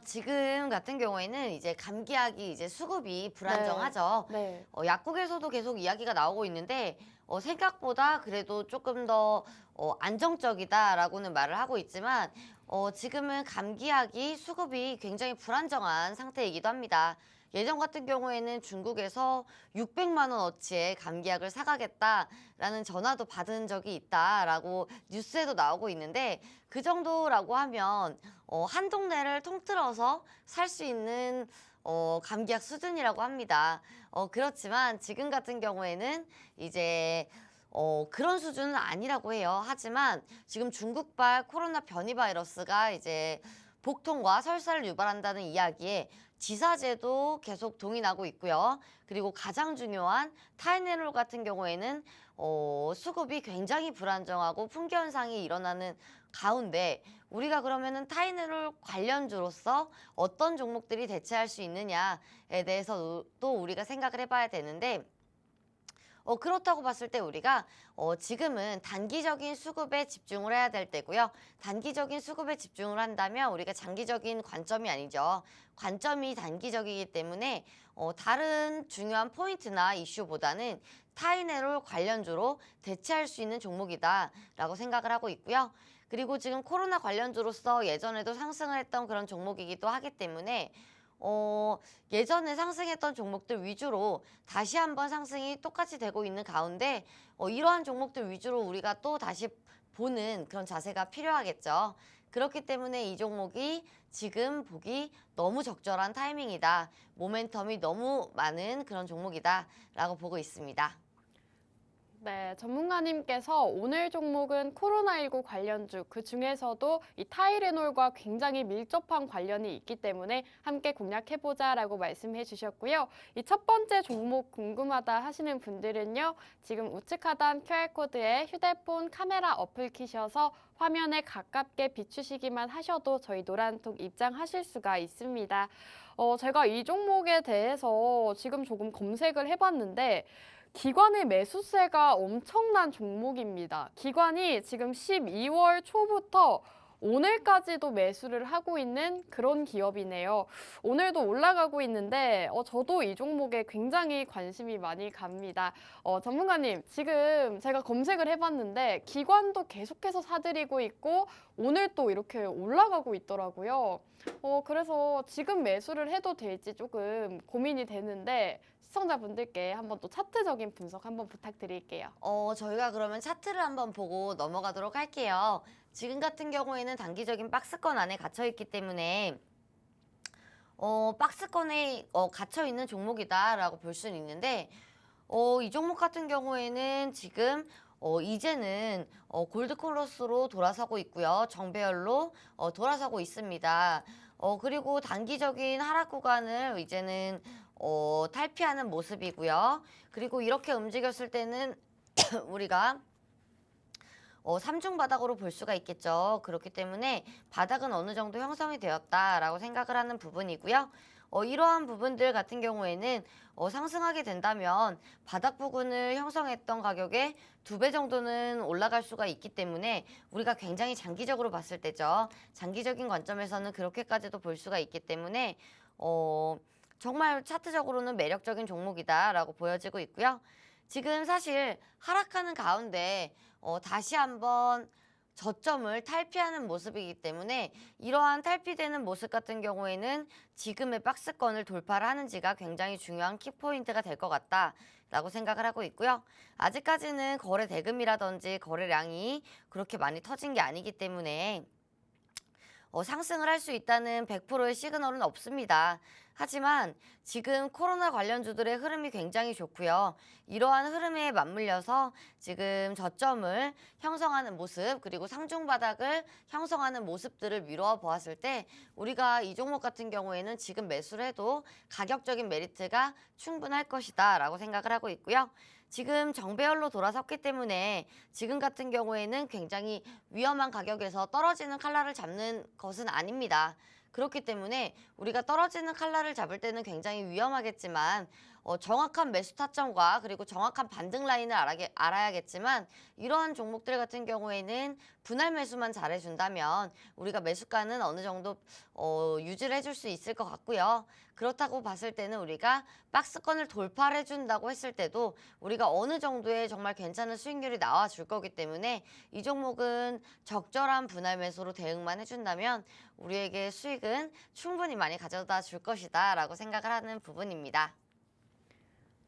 지금 같은 경우에는 이제 감기약이 이제 수급이 불안정하죠. 네. 약국에서도 계속 이야기가 나오고 있는데 생각보다 그래도 조금 더 안정적이다라고는 말을 하고 있지만 지금은 감기약이 수급이 굉장히 불안정한 상태이기도 합니다. 예전 같은 경우에는 중국에서 600만 원어치의 감기약을 사가겠다라는 전화도 받은 적이 있다라고 뉴스에도 나오고 있는데 그 정도라고 하면 한 동네를 통틀어서 살 수 있는 감기약 수준이라고 합니다. 그렇지만 지금 같은 경우에는 이제 그런 수준은 아니라고 해요. 하지만 지금 중국발 코로나 변이 바이러스가 이제 복통과 설사를 유발한다는 이야기에 지사제도 계속 동의하고 있고요. 그리고 가장 중요한 타이네롤 같은 경우에는 수급이 굉장히 불안정하고 품귀 현상이 일어나는 가운데 우리가 그러면은 타이네롤 관련주로서 어떤 종목들이 대체할 수 있느냐에 대해서 또 우리가 생각을 해봐야 되는데 그렇다고 봤을 때 우리가 지금은 단기적인 수급에 집중을 해야 될 때고요. 단기적인 수급에 집중을 한다면 우리가 장기적인 관점이 아니죠. 관점이 단기적이기 때문에 다른 중요한 포인트나 이슈보다는 타이레놀 관련주로 대체할 수 있는 종목이다라고 생각을 하고 있고요. 그리고 지금 코로나 관련주로서 예전에도 상승을 했던 그런 종목이기도 하기 때문에 예전에 상승했던 종목들 위주로 다시 한번 상승이 똑같이 되고 있는 가운데 이러한 종목들 위주로 우리가 또 다시 보는 그런 자세가 필요하겠죠. 그렇기 때문에 이 종목이 지금 보기 너무 적절한 타이밍이다. 모멘텀이 너무 많은 그런 종목이다라고 보고 있습니다. 네, 전문가님께서 오늘 종목은 코로나19 관련주, 그 중에서도 이 타이레놀과 굉장히 밀접한 관련이 있기 때문에 함께 공략해보자라고 말씀해 주셨고요. 이 첫 번째 종목 궁금하다 하시는 분들은요, 지금 우측 하단 QR코드에 휴대폰 카메라 어플 키셔서 화면에 가깝게 비추시기만 하셔도 저희 노란톡 입장하실 수가 있습니다. 제가 이 종목에 대해서 지금 조금 검색을 해봤는데, 기관의 매수세가 엄청난 종목입니다. 기관이 지금 12월 초부터 오늘까지도 매수를 하고 있는 그런 기업이네요. 오늘도 올라가고 있는데 저도 이 종목에 굉장히 관심이 많이 갑니다. 전문가님, 지금 제가 검색을 해봤는데 기관도 계속해서 사들이고 있고 오늘 또 이렇게 올라가고 있더라고요. 그래서 지금 매수를 해도 될지 조금 고민이 되는데 시청자분들께 한번 또 차트적인 분석 한번 부탁드릴게요. 저희가 그러면 차트를 한번 보고 넘어가도록 할게요. 지금 같은 경우에는 단기적인 박스권 안에 갇혀 있기 때문에 박스권에 갇혀 있는 종목이다라고 볼 수는 있는데 이 종목 같은 경우에는 지금 이제는 골드 콜러스로 돌아서고 있고요. 정배열로 돌아서고 있습니다. 그리고 단기적인 하락 구간을 이제는 탈피하는 모습이고요. 그리고 이렇게 움직였을 때는 우리가 3중 바닥으로 볼 수가 있겠죠. 그렇기 때문에 바닥은 어느 정도 형성이 되었다라고 생각을 하는 부분이고요. 이러한 부분들 같은 경우에는 상승하게 된다면 바닥 부근을 형성했던 가격의 2배 정도는 올라갈 수가 있기 때문에 우리가 굉장히 장기적으로 봤을 때죠. 장기적인 관점에서는 그렇게까지도 볼 수가 있기 때문에 정말 차트적으로는 매력적인 종목이다라고 보여지고 있고요. 지금 사실 하락하는 가운데 다시 한번 저점을 탈피하는 모습이기 때문에 이러한 탈피되는 모습 같은 경우에는 지금의 박스권을 돌파를 하는지가 굉장히 중요한 키포인트가 될 것 같다라고 생각을 하고 있고요. 아직까지는 거래 대금이라든지 거래량이 그렇게 많이 터진 게 아니기 때문에 상승을 할 수 있다는 100%의 시그널은 없습니다. 하지만 지금 코로나 관련주들의 흐름이 굉장히 좋고요. 이러한 흐름에 맞물려서 지금 저점을 형성하는 모습 그리고 상중바닥을 형성하는 모습들을 미루어 보았을 때 우리가 이 종목 같은 경우에는 지금 매수를 해도 가격적인 메리트가 충분할 것이다 라고 생각을 하고 있고요. 지금 정배열로 돌아섰기 때문에 지금 같은 경우에는 굉장히 위험한 가격에서 떨어지는 칼날을 잡는 것은 아닙니다. 그렇기 때문에 우리가 떨어지는 칼날을 잡을 때는 굉장히 위험하겠지만 정확한 매수 타점과 그리고 정확한 반등 라인을 알아야겠지만 이러한 종목들 같은 경우에는 분할 매수만 잘해준다면 우리가 매수가는 어느 정도 유지를 해줄 수 있을 것 같고요. 그렇다고 봤을 때는 우리가 박스권을 돌파를 해준다고 했을 때도 우리가 어느 정도의 정말 괜찮은 수익률이 나와줄 거기 때문에 이 종목은 적절한 분할 매수로 대응만 해준다면 우리에게 수익은 충분히 많이 가져다 줄 것이다 라고 생각을 하는 부분입니다.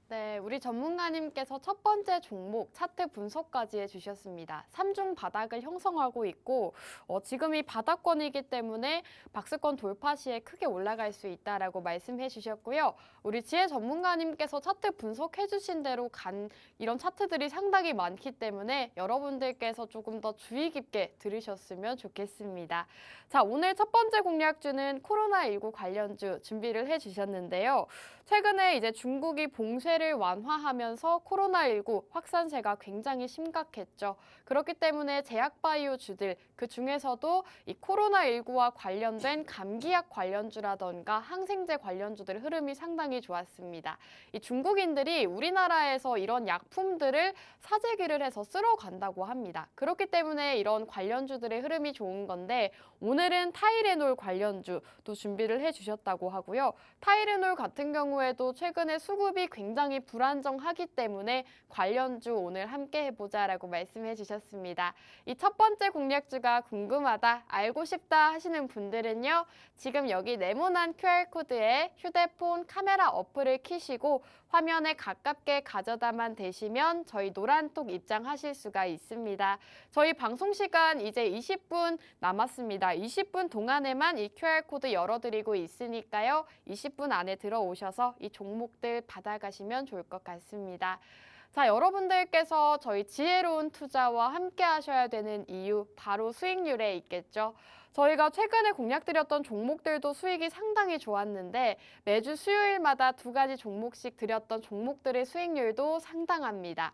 네, 우리 전문가님께서 첫 번째 종목 차트 분석까지 해주셨습니다. 3중 바닥을 형성하고 있고 지금이 바닥권이기 때문에 박스권 돌파 시에 크게 올라갈 수 있다라고 말씀해 주셨고요. 우리 지혜 전문가님께서 차트 분석해 주신 대로 간 이런 차트들이 상당히 많기 때문에 여러분들께서 조금 더 주의 깊게 들으셨으면 좋겠습니다. 자, 오늘 첫 번째 공략주는 코로나19 관련주 준비를 해 주셨는데요. 최근에 이제 중국이 봉쇄를 규제를 완화하면서 코로나19 확산세가 굉장히 심각했죠. 그렇기 때문에 제약바이오주들, 그 중에서도 이 코로나19와 관련된 감기약 관련주라던가 항생제 관련주들 흐름이 상당히 좋았습니다. 이 중국인들이 우리나라에서 이런 약품들을 사재기를 해서 쓸어 간다고 합니다. 그렇기 때문에 이런 관련주들의 흐름이 좋은 건데 오늘은 타이레놀 관련주 또 준비를 해주셨다고 하고요. 타이레놀 같은 경우에도 최근에 수급이 굉장히 불안정하기 때문에 관련주 오늘 함께 해보자라고 말씀해 주셨습니다. 이 첫 번째 공략주가 궁금하다, 알고 싶다 하시는 분들은요. 지금 여기 네모난 QR코드에 휴대폰 카메라 어플을 켜시고 화면에 가깝게 가져다만 대시면 저희 노란톡 입장하실 수가 있습니다. 저희 방송 시간 이제 20분 남았습니다. 20분 동안에만 이 QR코드 열어드리고 있으니까요. 20분 안에 들어오셔서 이 종목들 받아가시면 좋을 것 같습니다. 자, 여러분들께서 저희 지혜로운 투자와 함께 하셔야 되는 이유, 바로 수익률에 있겠죠. 저희가 최근에 공략드렸던 종목들도 수익이 상당히 좋았는데 매주 수요일마다 2가지 종목씩 드렸던 종목들의 수익률도 상당합니다.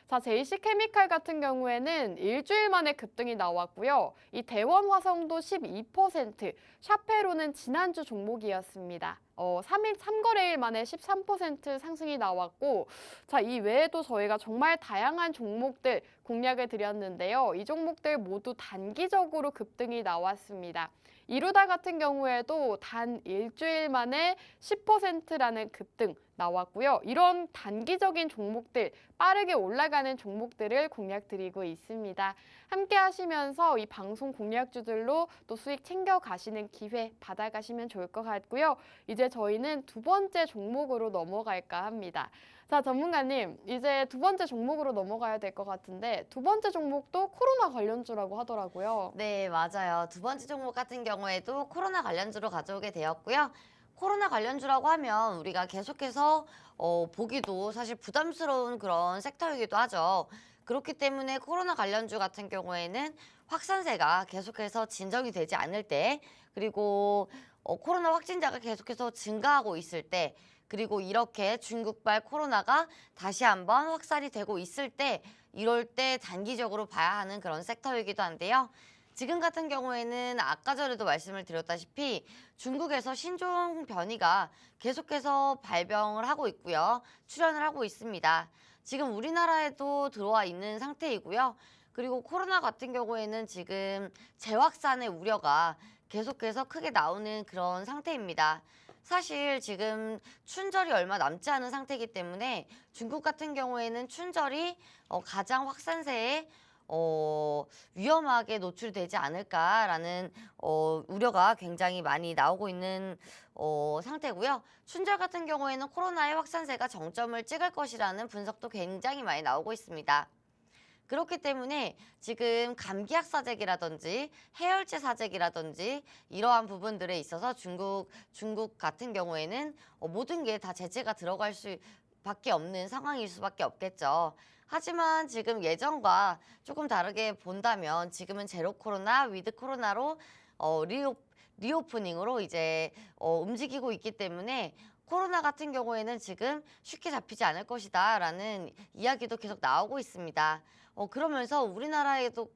자, JC케미칼 같은 경우에는 일주일 만에 급등이 나왔고요. 이 대원화성도 12%, 샤페로는 지난주 종목이었습니다. 3거래일 만에 13% 상승이 나왔고, 자, 이 외에도 저희가 정말 다양한 종목들 공략을 드렸는데요. 이 종목들 모두 단기적으로 급등이 나왔습니다. 이루다 같은 경우에도 단 일주일 만에 10%라는 급등 나왔고요. 이런 단기적인 종목들, 빠르게 올라가는 종목들을 공략드리고 있습니다. 함께 하시면서 이 방송 공략주들로 또 수익 챙겨가시는 기회 받아가시면 좋을 것 같고요. 이제 저희는 두 번째 종목으로 넘어갈까 합니다. 자, 전문가님, 이제 두 번째 종목으로 넘어가야 될 것 같은데 두 번째 종목도 코로나 관련주라고 하더라고요. 네, 맞아요. 두 번째 종목 같은 경우에도 코로나 관련주로 가져오게 되었고요. 코로나 관련주라고 하면 우리가 계속해서 보기도 사실 부담스러운 그런 섹터이기도 하죠. 그렇기 때문에 코로나 관련주 같은 경우에는 확산세가 계속해서 진정이 되지 않을 때, 그리고 코로나 확진자가 계속해서 증가하고 있을 때, 그리고 이렇게 중국발 코로나가 다시 한번 확산이 되고 있을 때, 이럴 때 단기적으로 봐야 하는 그런 섹터이기도 한데요. 지금 같은 경우에는 아까 전에도 말씀을 드렸다시피 중국에서 신종 변이가 계속해서 발병을 하고 있고요. 출현을 하고 있습니다. 지금 우리나라에도 들어와 있는 상태이고요. 그리고 코로나 같은 경우에는 지금 재확산의 우려가 계속해서 크게 나오는 그런 상태입니다. 사실 지금 춘절이 얼마 남지 않은 상태이기 때문에 중국 같은 경우에는 춘절이 가장 확산세에 위험하게 노출되지 않을까라는 우려가 굉장히 많이 나오고 있는 상태고요. 춘절 같은 경우에는 코로나의 확산세가 정점을 찍을 것이라는 분석도 굉장히 많이 나오고 있습니다. 그렇기 때문에 지금 감기약 사재기라든지 해열제 사재기라든지 이러한 부분들에 있어서 중국 같은 경우에는 모든 게 다 제재가 들어갈 수밖에 없는 상황일 수밖에 없겠죠. 하지만 지금 예전과 조금 다르게 본다면 지금은 제로 코로나, 위드 코로나로 리오프닝으로 이제 움직이고 있기 때문에 코로나 같은 경우에는 지금 쉽게 잡히지 않을 것이다 라는 이야기도 계속 나오고 있습니다. 그러면서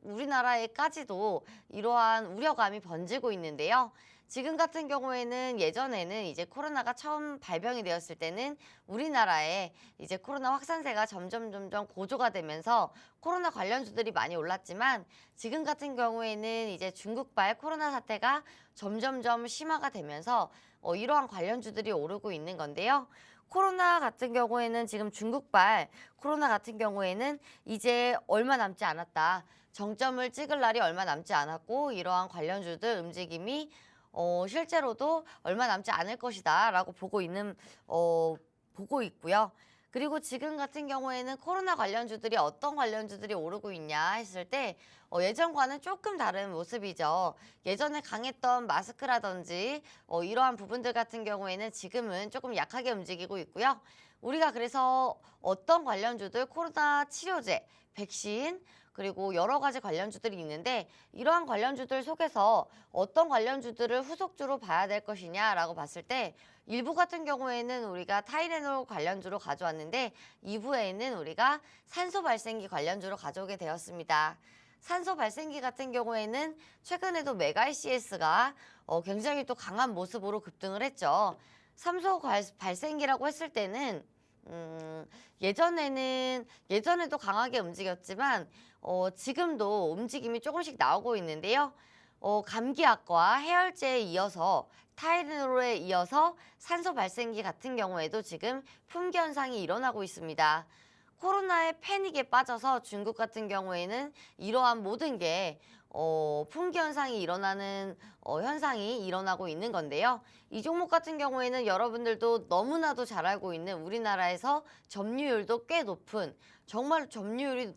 우리나라에까지도 이러한 우려감이 번지고 있는데요. 지금 같은 경우에는 예전에는 이제 코로나가 처음 발병이 되었을 때는 우리나라에 이제 코로나 확산세가 점점 고조가 되면서 코로나 관련주들이 많이 올랐지만 지금 같은 경우에는 이제 중국발 코로나 사태가 점점 심화가 되면서 이러한 관련주들이 오르고 있는 건데요. 코로나 같은 경우에는 지금 중국발 코로나 같은 경우에는 이제 얼마 남지 않았다. 정점을 찍을 날이 얼마 남지 않았고 이러한 관련주들 움직임이 실제로도 얼마 남지 않을 것이다 라고 보고 있고요. 그리고 지금 같은 경우에는 코로나 관련주들이 어떤 관련주들이 오르고 있냐 했을 때 예전과는 조금 다른 모습이죠. 예전에 강했던 마스크라든지 이러한 부분들 같은 경우에는 지금은 조금 약하게 움직이고 있고요. 우리가 그래서 어떤 관련주들 코로나 치료제, 백신, 그리고 여러 가지 관련주들이 있는데 이러한 관련주들 속에서 어떤 관련주들을 후속주로 봐야 될 것이냐라고 봤을 때 1부 같은 경우에는 우리가 타이레놀 관련주로 가져왔는데 2부에는 우리가 산소 발생기 관련주로 가져오게 되었습니다. 산소 발생기 같은 경우에는 최근에도 메가-ICS가 굉장히 또 강한 모습으로 급등을 했죠. 산소 발생기라고 했을 때는 예전에도 강하게 움직였지만 지금도 움직임이 조금씩 나오고 있는데요. 감기약과 해열제에 이어서 타이레놀에 이어서 산소 발생기 같은 경우에도 지금 품귀 현상이 일어나고 있습니다. 코로나의 패닉에 빠져서 중국 같은 경우에는 이러한 모든 게 품귀 현상이 일어나는 현상이 일어나고 있는 건데요. 이 종목 같은 경우에는 여러분들도 너무나도 잘 알고 있는 우리나라에서 점유율도 꽤 높은 정말 점유율이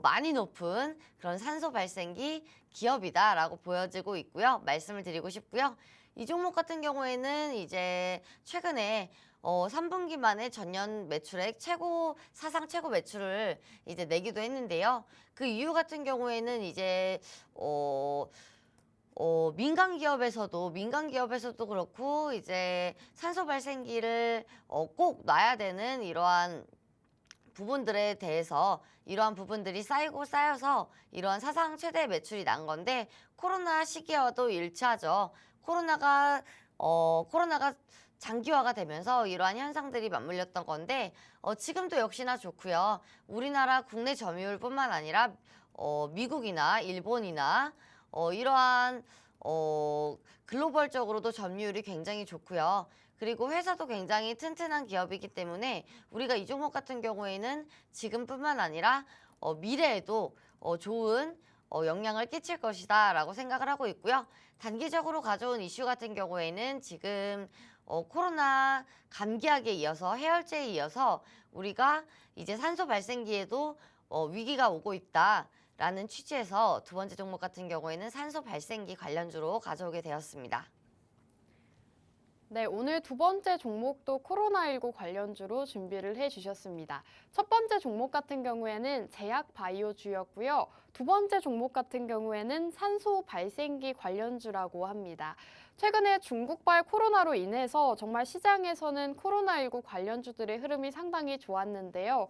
많이 높은 그런 산소 발생기 기업이다라고 보여지고 있고요. 말씀을 드리고 싶고요. 이 종목 같은 경우에는 이제 최근에 3분기 만에 전년 매출액 사상 최고 매출을 이제 내기도 했는데요. 그 이유 같은 경우에는 이제 민간 기업에서도 그렇고 이제 산소 발생기를 꼭 놔야 되는 이러한 부분들에 대해서 이러한 부분들이 쌓여서 이러한 사상 최대 매출이 난 건데 코로나 시기와도 일치하죠. 코로나가 장기화가 되면서 이러한 현상들이 맞물렸던 건데 지금도 역시나 좋고요. 우리나라 국내 점유율뿐만 아니라 미국이나 일본이나 이러한 글로벌적으로도 점유율이 굉장히 좋고요. 그리고 회사도 굉장히 튼튼한 기업이기 때문에 우리가 이 종목 같은 경우에는 지금뿐만 아니라 미래에도 좋은 영향을 끼칠 것이다 라고 생각을 하고 있고요. 단기적으로 가져온 이슈 같은 경우에는 지금 코로나 감기약에 이어서 해열제에 이어서 우리가 이제 산소 발생기에도 위기가 오고 있다라는 취지에서 두 번째 종목 같은 경우에는 산소 발생기 관련주로 가져오게 되었습니다. 네, 오늘 두 번째 종목도 코로나19 관련주로 준비를 해주셨습니다. 첫 번째 종목 같은 경우에는 제약 바이오주였고요. 두 번째 종목 같은 경우에는 산소 발생기 관련주라고 합니다. 최근에 중국발 코로나로 인해서 정말 시장에서는 코로나19 관련주들의 흐름이 상당히 좋았는데요.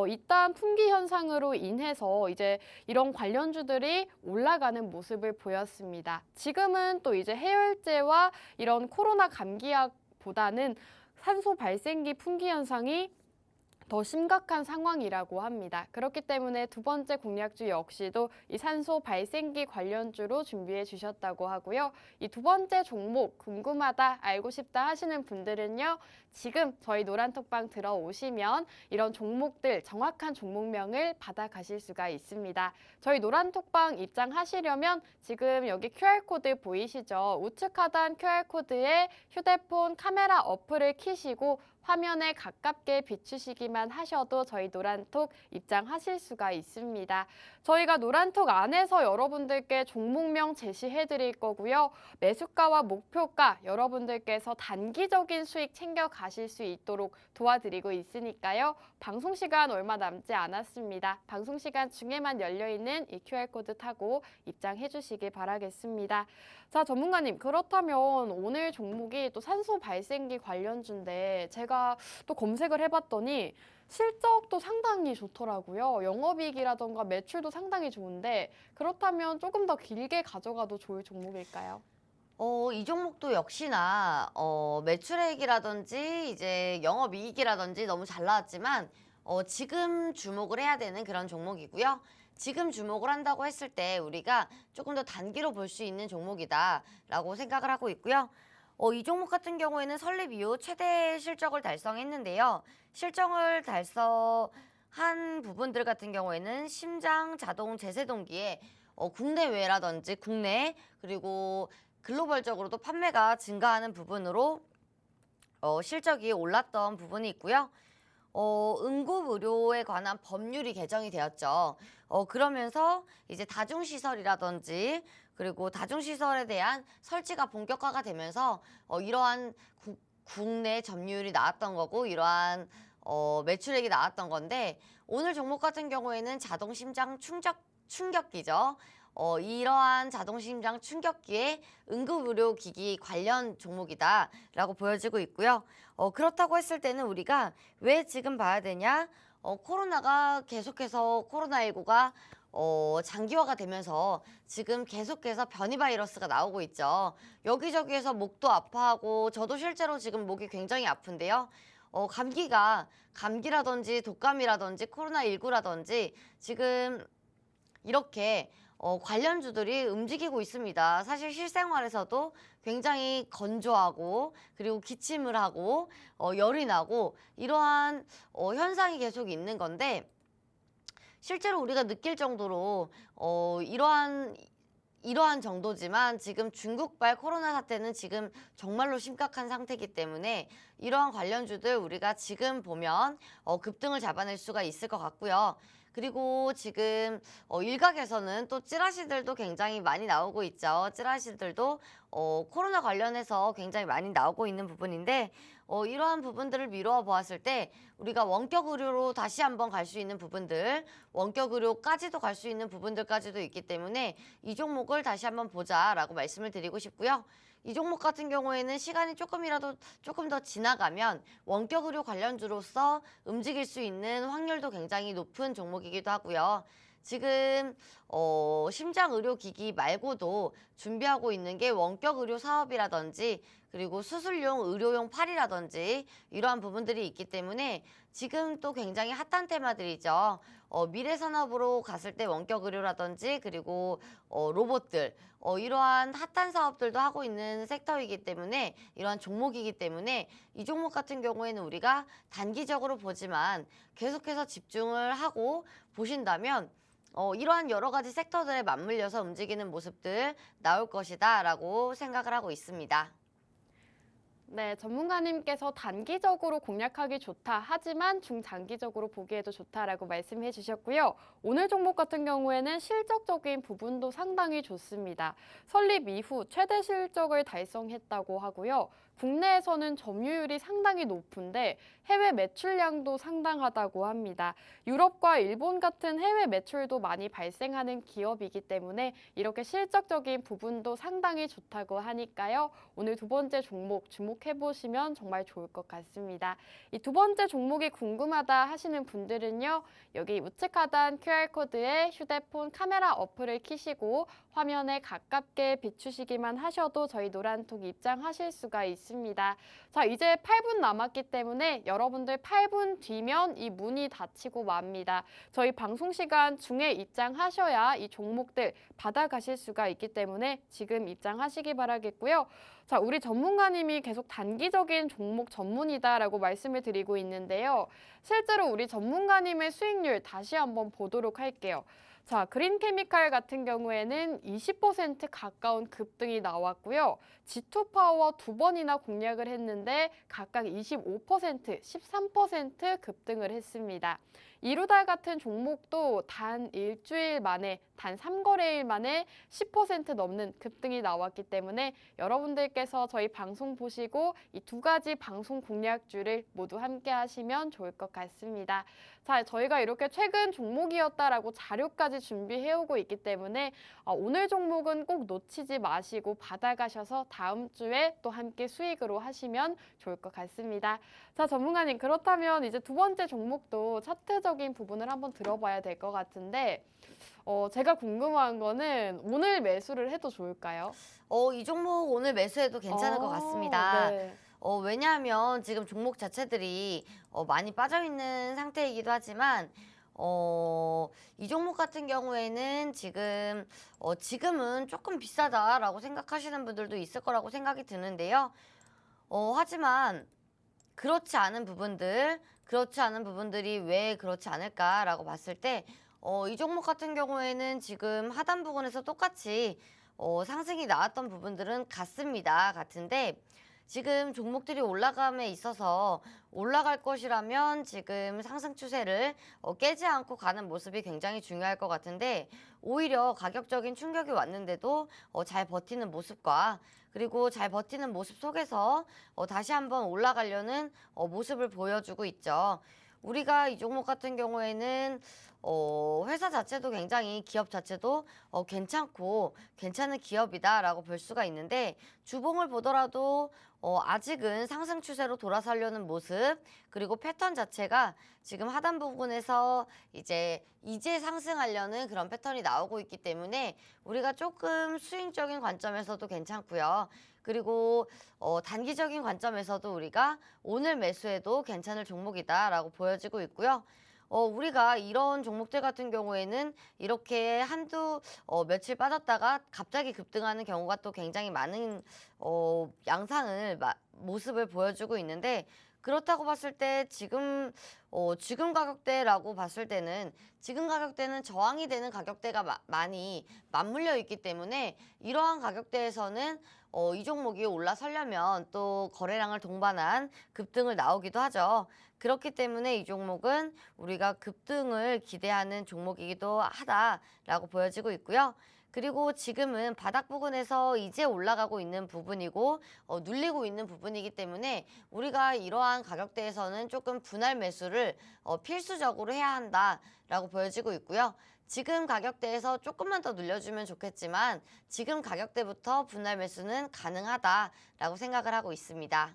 일단 품귀 현상으로 인해서 이제 이런 관련주들이 올라가는 모습을 보였습니다. 지금은 또 이제 해열제와 이런 코로나 감기약보다는 산소 발생기 품귀 현상이 더 심각한 상황이라고 합니다. 그렇기 때문에 두 번째 공략주 역시도 이 산소 발생기 관련주로 준비해 주셨다고 하고요. 이 두 번째 종목 궁금하다, 알고 싶다 하시는 분들은요. 지금 저희 노란톡방 들어오시면 이런 종목들 정확한 종목명을 받아가실 수가 있습니다. 저희 노란톡방 입장하시려면 지금 여기 QR코드 보이시죠? 우측 하단 QR코드에 휴대폰 카메라 어플을 켜시고 화면에 가깝게 비추시기만 하셔도 저희 노란톡 입장하실 수가 있습니다. 저희가 노란톡 안에서 여러분들께 종목명 제시해 드릴 거고요. 매수가와 목표가 여러분들께서 단기적인 수익 챙겨 가실 수 있도록 도와드리고 있으니까요. 방송 시간 얼마 남지 않았습니다. 방송 시간 중에만 열려있는 이 QR코드 타고 입장해 주시기 바라겠습니다. 자, 전문가님, 그렇다면 오늘 종목이 또 산소 발생기 관련주인데 제가 또 검색을 해봤더니 실적도 상당히 좋더라고요. 영업이익이라던가 매출도 상당히 좋은데 그렇다면 조금 더 길게 가져가도 좋을 종목일까요? 이 종목도 역시나 매출액이라든지 이제 영업이익이라든지 너무 잘 나왔지만 지금 주목을 해야 되는 그런 종목이고요. 지금 주목을 한다고 했을 때 우리가 조금 더 단기로 볼 수 있는 종목이다라고 생각을 하고 있고요. 이 종목 같은 경우에는 설립 이후 최대 실적을 달성했는데요. 실적을 달성한 부분들 같은 경우에는 심장 자동 제세동기에 국내외라든지 국내 그리고 글로벌적으로도 판매가 증가하는 부분으로 실적이 올랐던 부분이 있고요. 응급의료에 관한 법률이 개정이 되었죠. 그러면서 이제 다중시설이라든지 그리고 다중시설에 대한 설치가 본격화가 되면서 이러한 국내 점유율이 나왔던 거고 이러한 매출액이 나왔던 건데 오늘 종목 같은 경우에는 자동심장 충격기죠. 이러한 자동심장 충격기의 응급의료기기 관련 종목이다라고 보여지고 있고요. 그렇다고 했을 때는 우리가 왜 지금 봐야 되냐? 코로나가 계속해서 코로나19가 장기화가 되면서 지금 계속해서 변이 바이러스가 나오고 있죠. 여기저기에서 목도 아파하고 저도 실제로 지금 목이 굉장히 아픈데요. 감기라든지 독감이라든지 코로나19라든지 지금 이렇게 관련주들이 움직이고 있습니다. 사실 실생활에서도 굉장히 건조하고 그리고 기침을 하고 열이 나고 이러한 현상이 계속 있는 건데 실제로 우리가 느낄 정도로 이러한 정도지만 지금 중국발 코로나 사태는 지금 정말로 심각한 상태이기 때문에 이러한 관련주들 우리가 지금 보면 급등을 잡아낼 수가 있을 것 같고요. 그리고 지금 일각에서는 또 찌라시들도 굉장히 많이 나오고 있죠. 찌라시들도 코로나 관련해서 굉장히 많이 나오고 있는 부분인데 이러한 부분들을 미루어 보았을 때 우리가 원격 의료로 다시 한번 갈 수 있는 부분들, 원격 의료까지도 갈 수 있는 부분들까지도 있기 때문에 이 종목을 다시 한번 보자라고 말씀을 드리고 싶고요. 이 종목 같은 경우에는 시간이 조금 더 지나가면 원격 의료 관련주로서 움직일 수 있는 확률도 굉장히 높은 종목이기도 하고요. 지금 심장 의료기기 말고도 준비하고 있는 게 원격 의료 사업이라든지 그리고 수술용 의료용 팔이라든지 이러한 부분들이 있기 때문에 지금 또 굉장히 핫한 테마들이죠. 미래 산업으로 갔을 때 원격 의료라든지 그리고 로봇들 이러한 핫한 사업들도 하고 있는 섹터이기 때문에 이러한 종목이기 때문에 이 종목 같은 경우에는 우리가 단기적으로 보지만 계속해서 집중을 하고 보신다면 이러한 여러 가지 섹터들에 맞물려서 움직이는 모습들 나올 것이다 라고 생각을 하고 있습니다. 네, 전문가님께서 단기적으로 공략하기 좋다. 하지만 중장기적으로 보기에도 좋다라고 말씀해 주셨고요. 오늘 종목 같은 경우에는 실적적인 부분도 상당히 좋습니다. 설립 이후 최대 실적을 달성했다고 하고요. 국내에서는 점유율이 상당히 높은데 해외 매출량도 상당하다고 합니다. 유럽과 일본 같은 해외 매출도 많이 발생하는 기업이기 때문에 이렇게 실적적인 부분도 상당히 좋다고 하니까요. 오늘 두 번째 종목 주목해보시면 정말 좋을 것 같습니다. 이 두 번째 종목이 궁금하다 하시는 분들은요. 여기 우측 하단 QR코드에 휴대폰 카메라 어플을 켜시고 화면에 가깝게 비추시기만 하셔도 저희 노란톡 입장하실 수가 있습니다. 자, 이제 8분 남았기 때문에 여러분들 8분 뒤면 이 문이 닫히고 맙니다. 저희 방송 시간 중에 입장하셔야 이 종목들 받아가실 수가 있기 때문에 지금 입장하시기 바라겠고요. 자, 우리 전문가님이 계속 단기적인 종목 전문이다라고 말씀을 드리고 있는데요. 실제로 우리 전문가님의 수익률 다시 한번 보도록 할게요. 자, 그린케미칼 같은 경우에는 20% 가까운 급등이 나왔고요. G2파워 두 번이나 공략을 했는데 각각 25%, 13% 급등을 했습니다. 이루달 같은 종목도 단 일주일 만에, 단 3거래일 만에 10% 넘는 급등이 나왔기 때문에 여러분들께서 저희 방송 보시고 이 두 가지 방송 공략주를 모두 함께 하시면 좋을 것 같습니다. 자, 저희가 이렇게 최근 종목이었다라고 자료까지 준비해오고 있기 때문에 오늘 종목은 꼭 놓치지 마시고 받아가셔서 다음 주에 또 함께 수익으로 하시면 좋을 것 같습니다. 자, 전문가님, 그렇다면 이제 두 번째 종목도 차트적인 부분을 한번 들어봐야 될 것 같은데 제가 궁금한 거는 오늘 매수를 해도 좋을까요? 이 종목 오늘 매수해도 괜찮을 것 같습니다. 네. 왜냐하면 지금 종목 자체들이 많이 빠져있는 상태이기도 하지만 이 종목 같은 경우에는 지금은 조금 비싸다라고 생각하시는 분들도 있을 거라고 생각이 드는데요. 하지만 그렇지 않은 부분들이 왜 그렇지 않을까라고 봤을 때 이 종목 같은 경우에는 지금 하단 부분에서 똑같이 상승이 나왔던 부분들은 같은데 지금 종목들이 올라감에 있어서 올라갈 것이라면 지금 상승 추세를 깨지 않고 가는 모습이 굉장히 중요할 것 같은데 오히려 가격적인 충격이 왔는데도 잘 버티는 모습과 그리고 잘 버티는 모습 속에서 다시 한번 올라가려는 모습을 보여주고 있죠. 우리가 이 종목 같은 경우에는 회사 자체도 굉장히 기업 자체도 괜찮고 괜찮은 기업이다라고 볼 수가 있는데 주봉을 보더라도 아직은 상승 추세로 돌아서려는 모습 그리고 패턴 자체가 지금 하단 부분에서 이제 상승하려는 그런 패턴이 나오고 있기 때문에 우리가 조금 스윙적인 관점에서도 괜찮고요. 그리고 단기적인 관점에서도 우리가 오늘 매수해도 괜찮을 종목이다라고 보여지고 있고요. 우리가 이런 종목들 같은 경우에는 이렇게 며칠 빠졌다가 갑자기 급등하는 경우가 또 굉장히 많은 모습을 보여주고 있는데 그렇다고 봤을 때 지금 가격대라고 봤을 때는 지금 가격대는 저항이 되는 가격대가 많이 맞물려 있기 때문에 이러한 가격대에서는 이 종목이 올라서려면 또 거래량을 동반한 급등을 나오기도 하죠. 그렇기 때문에 이 종목은 우리가 급등을 기대하는 종목이기도 하다라고 보여지고 있고요. 그리고 지금은 바닥 부근에서 이제 올라가고 있는 부분이고 눌리고 있는 부분이기 때문에 우리가 이러한 가격대에서는 조금 분할 매수를 필수적으로 해야 한다라고 보여지고 있고요. 지금 가격대에서 조금만 더 눌려주면 좋겠지만 지금 가격대부터 분할 매수는 가능하다라고 생각을 하고 있습니다.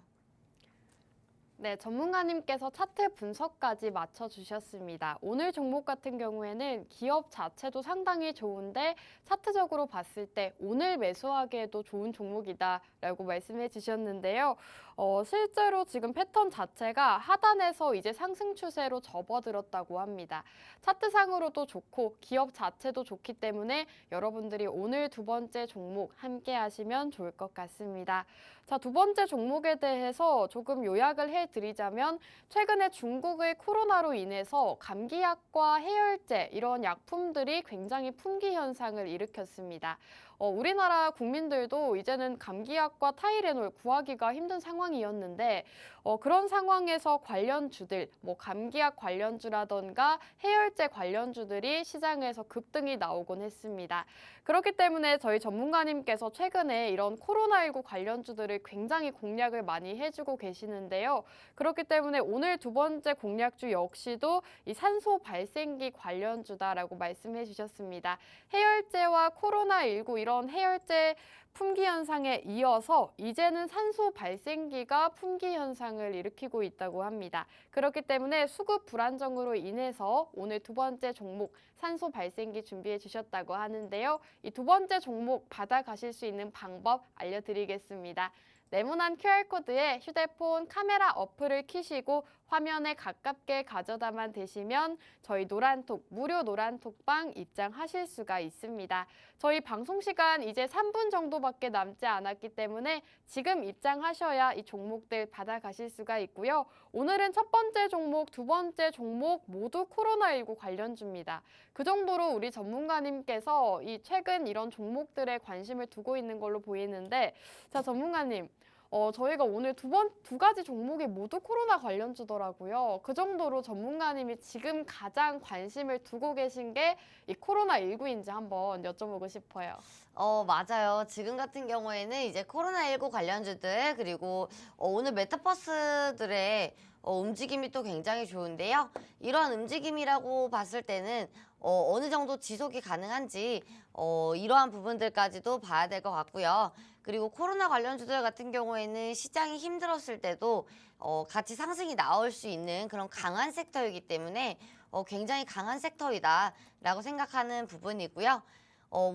네, 전문가님께서 차트 분석까지 맞춰주셨습니다. 오늘 종목 같은 경우에는 기업 자체도 상당히 좋은데 차트적으로 봤을 때 오늘 매수하기에도 좋은 종목이다라고 말씀해 주셨는데요. 실제로 지금 패턴 자체가 하단에서 이제 상승 추세로 접어들었다고 합니다. 차트상으로도 좋고 기업 자체도 좋기 때문에 여러분들이 오늘 두 번째 종목 함께 하시면 좋을 것 같습니다. 자, 두 번째 종목에 대해서 조금 요약을 해드리자면 최근에 중국의 코로나로 인해서 감기약과 해열제 이런 약품들이 굉장히 품귀 현상을 일으켰습니다. 우리나라 국민들도 이제는 감기약과 타이레놀 구하기가 힘든 상황이었는데 그런 상황에서 관련주들, 뭐 감기약 관련주라던가 해열제 관련주들이 시장에서 급등이 나오곤 했습니다. 그렇기 때문에 저희 전문가님께서 최근에 이런 코로나19 관련주들을 굉장히 공략을 많이 해주고 계시는데요. 그렇기 때문에 오늘 두 번째 공략주 역시도 이 산소 발생기 관련주다라고 말씀해 주셨습니다. 해열제와 코로나19 이런 해열제 품귀 현상에 이어서 이제는 산소 발생기가 품귀 현상을 일으키고 있다고 합니다. 그렇기 때문에 수급 불안정으로 인해서 오늘 두 번째 종목 산소 발생기 준비해 주셨다고 하는데요. 이 두 번째 종목 받아가실 수 있는 방법 알려드리겠습니다. 네모난 QR코드에 휴대폰 카메라 어플을 켜시고 화면에 가깝게 가져다만 대시면 저희 노란톡, 무료 노란톡방 입장하실 수가 있습니다. 저희 방송 시간 이제 3분 정도밖에 남지 않았기 때문에 지금 입장하셔야 이 종목들 받아가실 수가 있고요. 오늘은 첫 번째 종목, 두 번째 종목 모두 코로나19 관련주입니다. 그 정도로 우리 전문가님께서 이 최근 이런 종목들에 관심을 두고 있는 걸로 보이는데 자, 전문가님. 저희가 오늘 두 가지 종목이 모두 코로나 관련주더라고요. 그 정도로 전문가님이 지금 가장 관심을 두고 계신 게 이 코로나19인지 한번 여쭤보고 싶어요. 맞아요. 지금 같은 경우에는 이제 코로나19 관련주들 그리고 오늘 메타버스들의 움직임이 또 굉장히 좋은데요. 이러한 움직임이라고 봤을 때는 어느 정도 지속이 가능한지 이러한 부분들까지도 봐야 될 것 같고요. 그리고 코로나 관련주들 같은 경우에는 시장이 힘들었을 때도 같이 상승이 나올 수 있는 그런 강한 섹터이기 때문에 굉장히 강한 섹터이다라고 생각하는 부분이고요.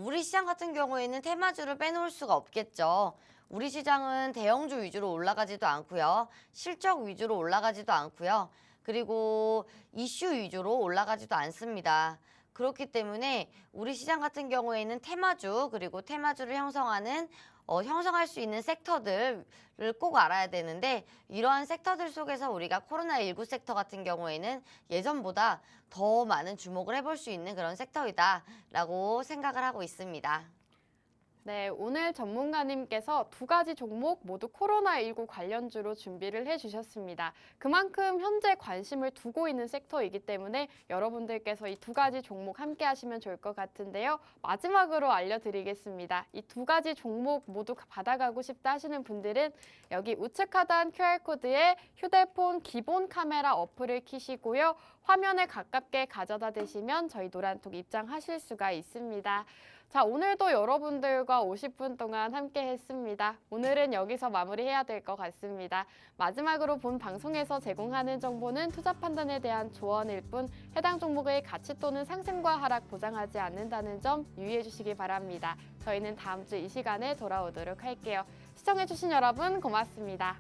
우리 시장 같은 경우에는 테마주를 빼놓을 수가 없겠죠. 우리 시장은 대형주 위주로 올라가지도 않고요. 실적 위주로 올라가지도 않고요. 그리고 이슈 위주로 올라가지도 않습니다. 그렇기 때문에 우리 시장 같은 경우에는 테마주 그리고 테마주를 형성할 수 있는 섹터들을 꼭 알아야 되는데 이러한 섹터들 속에서 우리가 코로나19 섹터 같은 경우에는 예전보다 더 많은 주목을 해볼 수 있는 그런 섹터이다라고 생각을 하고 있습니다. 네, 오늘 전문가님께서 두 가지 종목 모두 코로나19 관련주로 준비를 해주셨습니다. 그만큼 현재 관심을 두고 있는 섹터이기 때문에 여러분들께서 이 두 가지 종목 함께 하시면 좋을 것 같은데요. 마지막으로 알려드리겠습니다. 이 두 가지 종목 모두 받아가고 싶다 하시는 분들은 여기 우측 하단 QR코드에 휴대폰 기본 카메라 어플을 키시고요. 화면에 가깝게 가져다 대시면 저희 노란톡 입장하실 수가 있습니다. 자, 오늘도 여러분들과 50분 동안 함께 했습니다. 오늘은 여기서 마무리해야 될 것 같습니다. 마지막으로 본 방송에서 제공하는 정보는 투자 판단에 대한 조언일 뿐 해당 종목의 가치 또는 상승과 하락 보장하지 않는다는 점 유의해 주시기 바랍니다. 저희는 다음 주 이 시간에 돌아오도록 할게요. 시청해주신 여러분 고맙습니다.